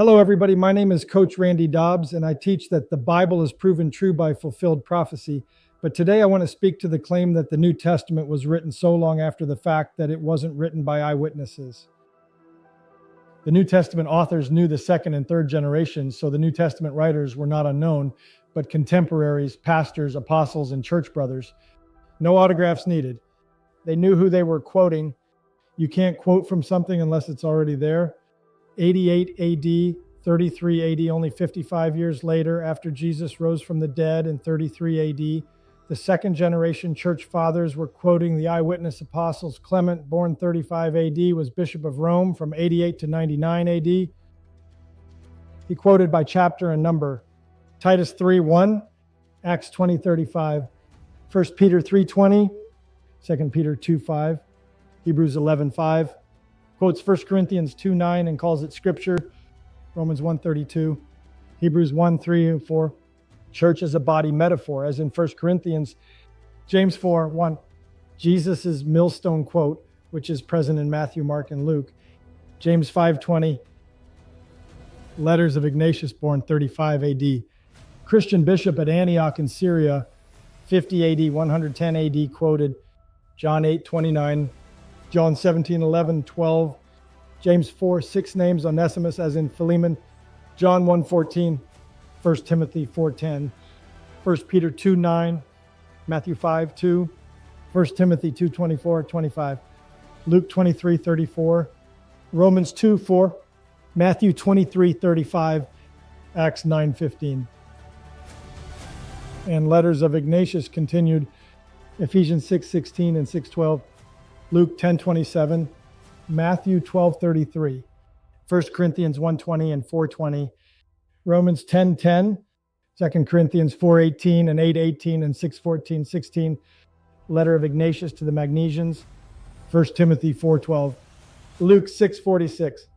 Hello, everybody. My name is Coach Randy Dobbs, and I teach that the Bible is proven true by fulfilled prophecy. But today I want to speak to the claim that the New Testament was written so long after the fact that it wasn't written by eyewitnesses. The New Testament authors knew the second and third generations, so the New Testament writers were not unknown, but contemporaries, pastors, apostles, and church brothers. No autographs needed. They knew who they were quoting. You can't quote from something unless it's already there. 88 AD, 33 AD, only 55 years later, after Jesus rose from the dead in 33 AD, the second generation church fathers were quoting the eyewitness apostles. Clement, born 35 AD, was Bishop of Rome from 88 to 99 AD. He quoted by chapter and number: Titus 3:1, Acts 20:35, 1 Peter 3:20, 2 Peter 2:5, Hebrews 11:5. Quotes 1 Corinthians 2:9 and calls it scripture, Romans 1:32, Hebrews 1:3 and 4. Church as a body metaphor, as in 1 Corinthians, James 4:1. Jesus' millstone quote, which is present in Matthew, Mark, and Luke. James 5:20. Letters of Ignatius, born 35 AD. Christian bishop at Antioch in Syria, 50 AD, 110 AD, quoted John 8:29. John 17:11, 12, James 4:6 names Onesimus as in Philemon, John 1:14, 1 Timothy 4:10, 1 Peter 2:9, Matthew 5:2, 1 Timothy 2:24, 25, Luke 23:34, Romans 2:4, Matthew 23:35, Acts 9:15. And letters of Ignatius continued, Ephesians 6:16 and 6:12. Luke 10:27, Matthew 12:33, 1 Corinthians 1:20 and 4:20, Romans 10:10, 2 Corinthians 4:18 and 8:18 and 6:14, 16, letter of Ignatius to the Magnesians, 1 Timothy 4:12, Luke 6:46,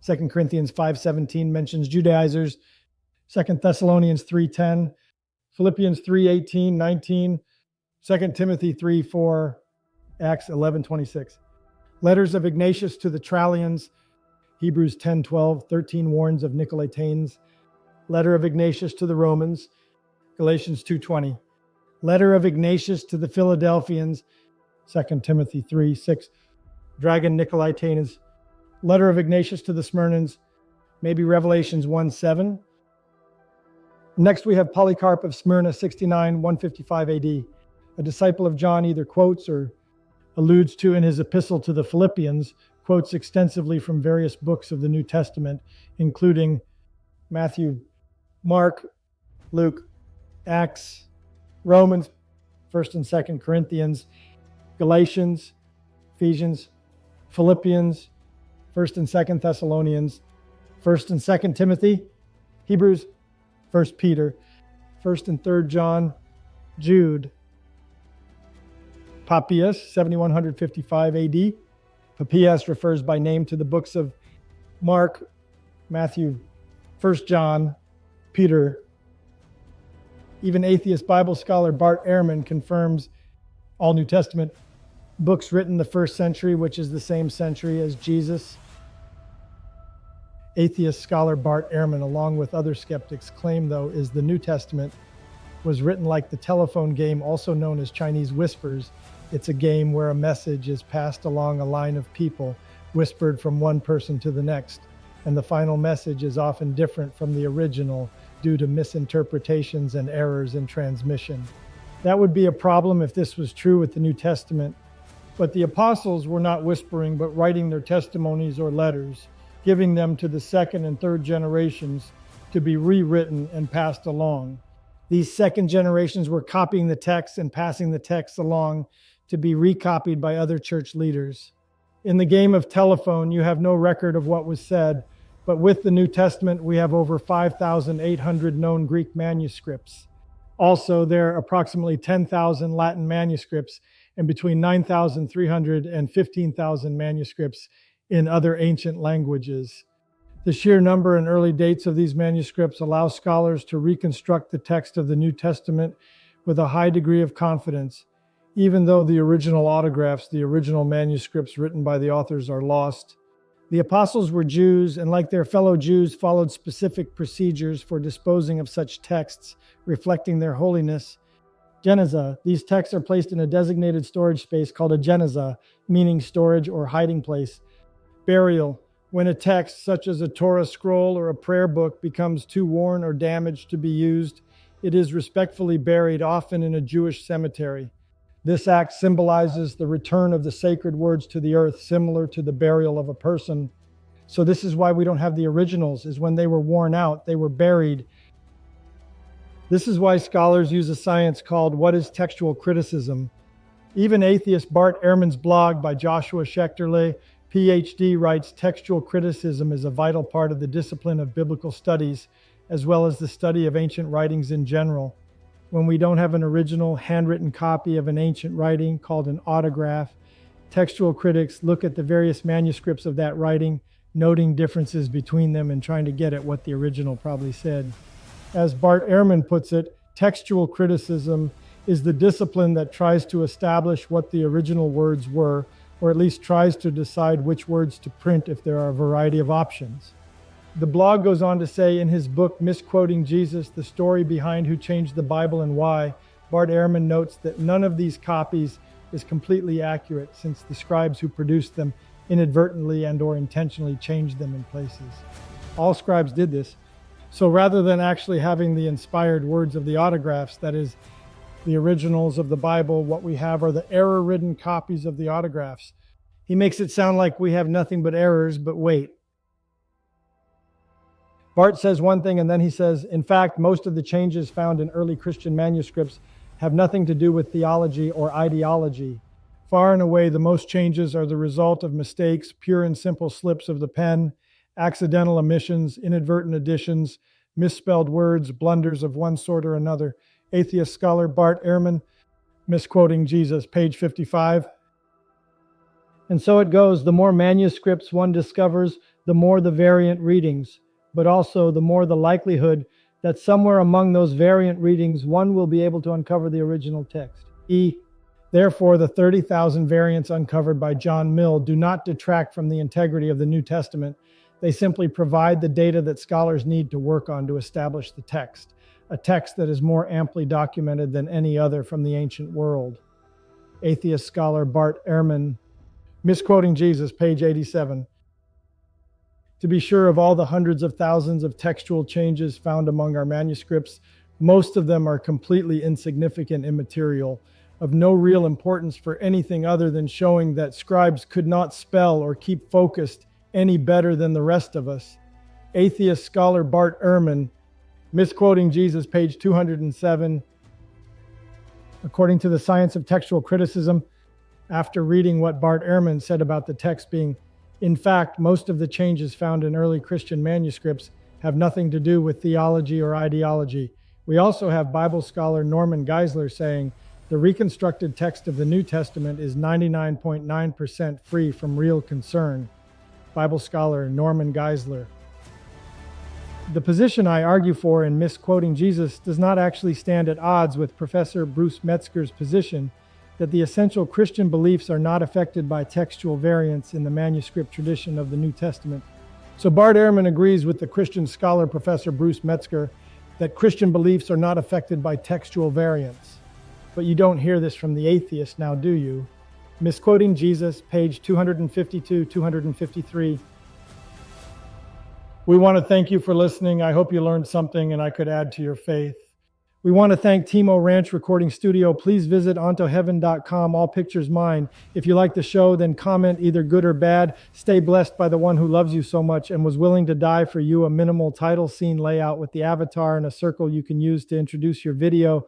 2 Corinthians 5:17 mentions Judaizers, 2 Thessalonians 3:10, Philippians 3:18, 19, 2 Timothy 3:4, Acts 11:26. Letters of Ignatius to the Trallians, Hebrews 10:12, 13 warns of Nicolaitanes. Letter of Ignatius to the Romans, Galatians 2:20. Letter of Ignatius to the Philadelphians, 2 Timothy 3:6. Dragon Nicolaitanes. Letter of Ignatius to the Smyrnans, maybe Revelations 1:7. Next we have Polycarp of Smyrna, 69, 155 AD. A disciple of John either quotes or alludes to in his epistle to the Philippians, quotes extensively from various books of the New Testament, including Matthew, Mark, Luke, Acts, Romans, 1 and 2 Corinthians, Galatians, Ephesians, Philippians, 1 and 2 Thessalonians, 1 and 2 Timothy, Hebrews, 1 Peter, 1 and 3 John, Jude. Papias, 7155 AD. Papias refers by name to the books of Mark, Matthew, 1 John, Peter. Even atheist Bible scholar Bart Ehrman confirms all New Testament books written the first century, which is the same century as Jesus. Atheist scholar Bart Ehrman, along with other skeptics, claim, though, is the New Testament was written like the telephone game, also known as Chinese whispers. It's a game where a message is passed along a line of people, whispered from one person to the next, and the final message is often different from the original due to misinterpretations and errors in transmission. That would be a problem if this was true with the New Testament, but the apostles were not whispering, but writing their testimonies or letters, giving them to the second and third generations to be rewritten and passed along. These second generations were copying the text and passing the text along to be recopied by other church leaders. In the game of telephone, you have no record of what was said, but with the New Testament, we have over 5,800 known Greek manuscripts. Also, there are approximately 10,000 Latin manuscripts and between 9,300 and 15,000 manuscripts in other ancient languages. The sheer number and early dates of these manuscripts allow scholars to reconstruct the text of the New Testament with a high degree of confidence, even though the original autographs, the original manuscripts written by the authors, are lost. The apostles were Jews, and like their fellow Jews, followed specific procedures for disposing of such texts, reflecting their holiness. Geneza. These texts are placed in a designated storage space called a geneza, meaning storage or hiding place. Burial. When a text, such as a Torah scroll or a prayer book, becomes too worn or damaged to be used, it is respectfully buried, often in a Jewish cemetery. This act symbolizes the return of the sacred words to the earth, similar to the burial of a person. So this is why we don't have the originals, is when they were worn out, they were buried. This is why scholars use a science called what is textual criticism. Even atheist Bart Ehrman's blog by Joshua Schechterle, PhD, writes textual criticism is a vital part of the discipline of biblical studies, as well as the study of ancient writings in general. When we don't have an original handwritten copy of an ancient writing called an autograph, textual critics look at the various manuscripts of that writing, noting differences between them and trying to get at what the original probably said. As Bart Ehrman puts it, textual criticism is the discipline that tries to establish what the original words were, or at least tries to decide which words to print if there are a variety of options. The blog goes on to say in his book, Misquoting Jesus, The Story Behind Who Changed the Bible and Why, Bart Ehrman notes that none of these copies is completely accurate, since the scribes who produced them inadvertently and or intentionally changed them in places. All scribes did this. So rather than actually having the inspired words of the autographs, that is, the originals of the Bible, what we have are the error-ridden copies of the autographs. He makes it sound like we have nothing but errors, but wait. Bart says one thing and then he says, in fact, most of the changes found in early Christian manuscripts have nothing to do with theology or ideology. Far and away, the most changes are the result of mistakes, pure and simple slips of the pen, accidental omissions, inadvertent additions, misspelled words, blunders of one sort or another. Atheist scholar Bart Ehrman, Misquoting Jesus, page 55. And so it goes. The more manuscripts one discovers, the more the variant readings, but also the more the likelihood that somewhere among those variant readings, one will be able to uncover the original text. Therefore, the 30,000 variants uncovered by John Mill do not detract from the integrity of the New Testament. They simply provide the data that scholars need to work on to establish the text, a text that is more amply documented than any other from the ancient world. Atheist scholar Bart Ehrman, Misquoting Jesus, page 87. To be sure, of all the hundreds of thousands of textual changes found among our manuscripts, most of them are completely insignificant, immaterial, of no real importance for anything other than showing that scribes could not spell or keep focused any better than the rest of us. Atheist scholar Bart Ehrman, Misquoting Jesus, page 207. According to the Science of Textual Criticism, after reading what Bart Ehrman said about the text being, in fact, most of the changes found in early Christian manuscripts have nothing to do with theology or ideology. We also have Bible scholar Norman Geisler saying, the reconstructed text of the New Testament is 99.9% free from real concern. Bible scholar Norman Geisler. The position I argue for in Misquoting Jesus does not actually stand at odds with Professor Bruce Metzger's position that the essential Christian beliefs are not affected by textual variants in the manuscript tradition of the New Testament. So Bart Ehrman agrees with the Christian scholar Professor Bruce Metzger that Christian beliefs are not affected by textual variants. But you don't hear this from the atheist now, do you? Misquoting Jesus, page 252, 253. We want to thank you for listening. I hope you learned something and I could add to your faith. We want to thank Timo Ranch Recording Studio. Please visit ontoheaven.com, all pictures mine. If you like the show, then comment either good or bad. Stay blessed by the one who loves you so much and was willing to die for you. A minimal title scene layout with the avatar and a circle you can use to introduce your video.